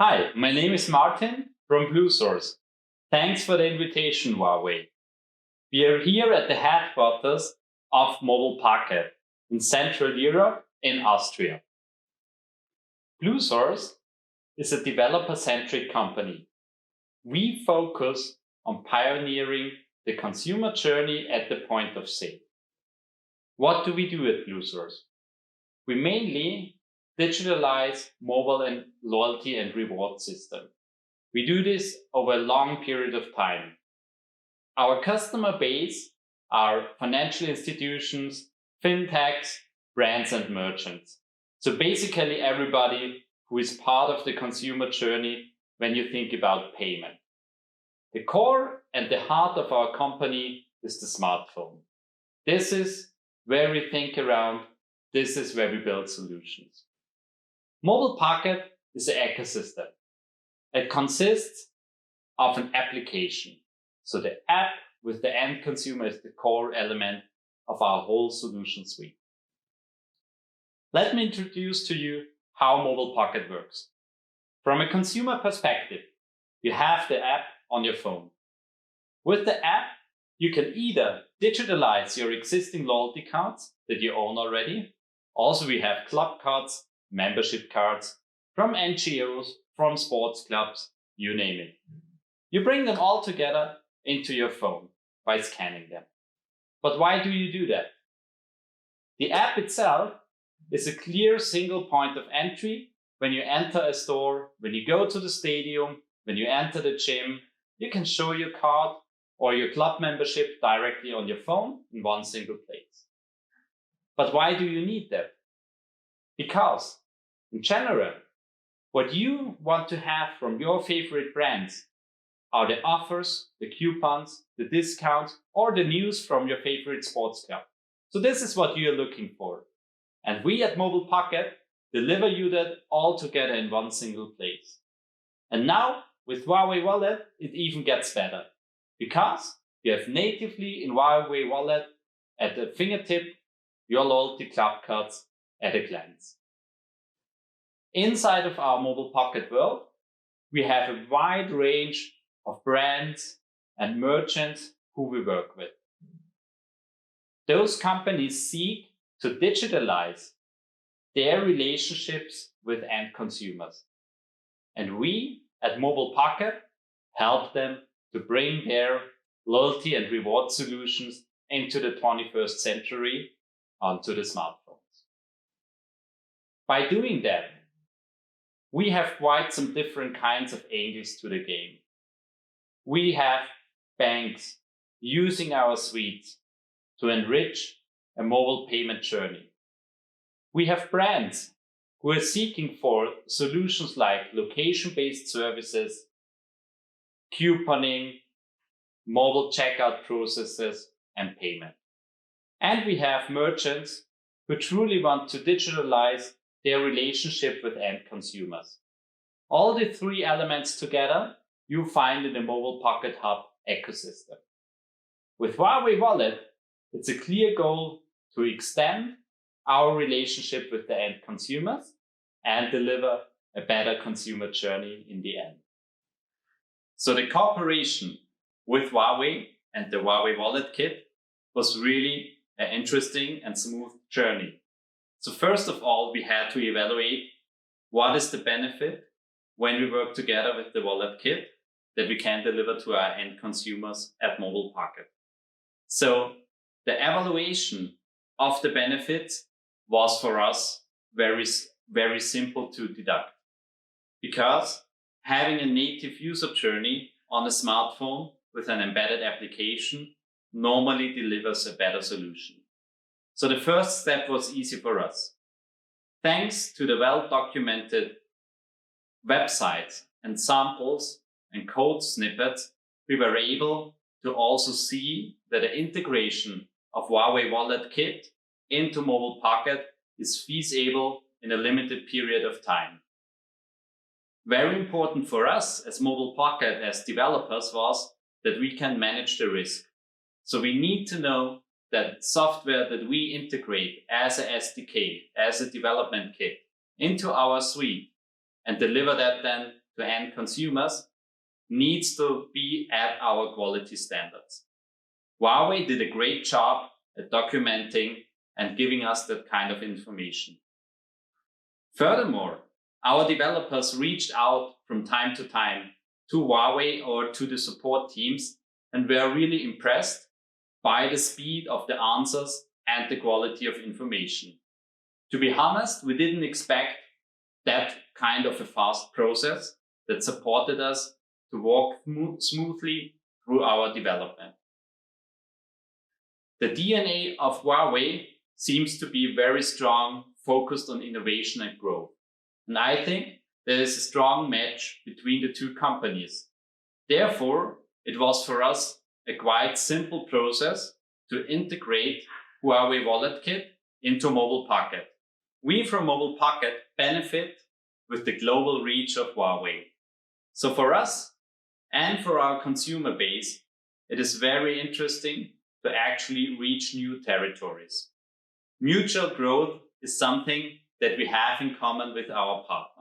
Hi, my name is Martin from BlueSource. Thanks for the invitation, Huawei. We are here at the headquarters of Mobile Pocket in Central Europe in Austria. BlueSource is a developer-centric company. We focus on pioneering the consumer journey at the point of sale. What do we do at BlueSource? We mainly digitalize mobile and loyalty and reward system. We do this over a long period of time. Our customer base are financial institutions, fintechs, brands and merchants. So basically everybody who is part of the consumer journey when you think about payment. The core and the heart of our company is the smartphone. This is where we think around, this is where we build solutions. Mobile Pocket is an ecosystem. It consists of an application. So the app with the end consumer is the core element of our whole solution suite. Let me introduce to you how Mobile Pocket works. From a consumer perspective, you have the app on your phone. With the app, you can either digitalize your existing loyalty cards that you own already. Also, we have club cards, membership cards from NGOs, from sports clubs, you name it. You bring them all together into your phone by scanning them. But why do you do that? The app itself is a clear single point of entry. When you enter a store, when you go to the stadium, when you enter the gym, you can show your card or your club membership directly on your phone in one single place. But why do you need that? Because, in general, what you want to have from your favorite brands are the offers, the coupons, the discounts, or the news from your favorite sports club. So this is what you're looking for. And we at Mobile Pocket deliver you that all together in one single place. And now, with Huawei Wallet, it even gets better. Because you have natively in Huawei Wallet at the fingertip your loyalty club cards at a glance. Inside of our Mobile Pocket world, we have a wide range of brands and merchants who we work with. Those companies seek to digitalize their relationships with end consumers. And we at Mobile Pocket help them to bring their loyalty and reward solutions into the 21st century onto the smartphones. By doing that, we have quite some different kinds of angles to the game. We have banks using our suites to enrich a mobile payment journey. We have brands who are seeking for solutions like location-based services, couponing, mobile checkout processes, and payment. And we have merchants who truly want to digitalize their relationship with end consumers. All the three elements together you find in the Mobile Pocket Hub ecosystem. With Huawei Wallet, it's a clear goal to extend our relationship with the end consumers and deliver a better consumer journey in the end. So the cooperation with Huawei and the Huawei Wallet Kit was really an interesting and smooth journey. So first of all, we had to evaluate what is the benefit when we work together with the Wallet Kit that we can deliver to our end consumers at Mobile Pocket. So the evaluation of the benefits was for us very simple to deduct, because having a native user journey on a smartphone with an embedded application normally delivers a better solution. So the first step was easy for us. Thanks to the well-documented websites and samples and code snippets, we were able to also see that the integration of Huawei Wallet Kit into Mobile Pocket is feasible in a limited period of time. Very important for us as Mobile Pocket, as developers, was that we can manage the risk. So we need to know that software that we integrate as a SDK, as a development kit into our suite and deliver that then to end consumers needs to be at our quality standards. Huawei did a great job at documenting and giving us that kind of information. Furthermore, our developers reached out from time to time to Huawei or to the support teams and were really impressed by the speed of the answers and the quality of information. To be honest, we didn't expect that kind of a fast process that supported us to walk smoothly through our development. The DNA of Huawei seems to be very strong, focused on innovation and growth. And I think there is a strong match between the two companies. Therefore, it was for us a quite simple process to integrate Huawei Wallet Kit into Mobile Pocket. We from Mobile Pocket benefit with the global reach of Huawei. So for us and for our consumer base, it is very interesting to actually reach new territories. Mutual growth is something that we have in common with our partners.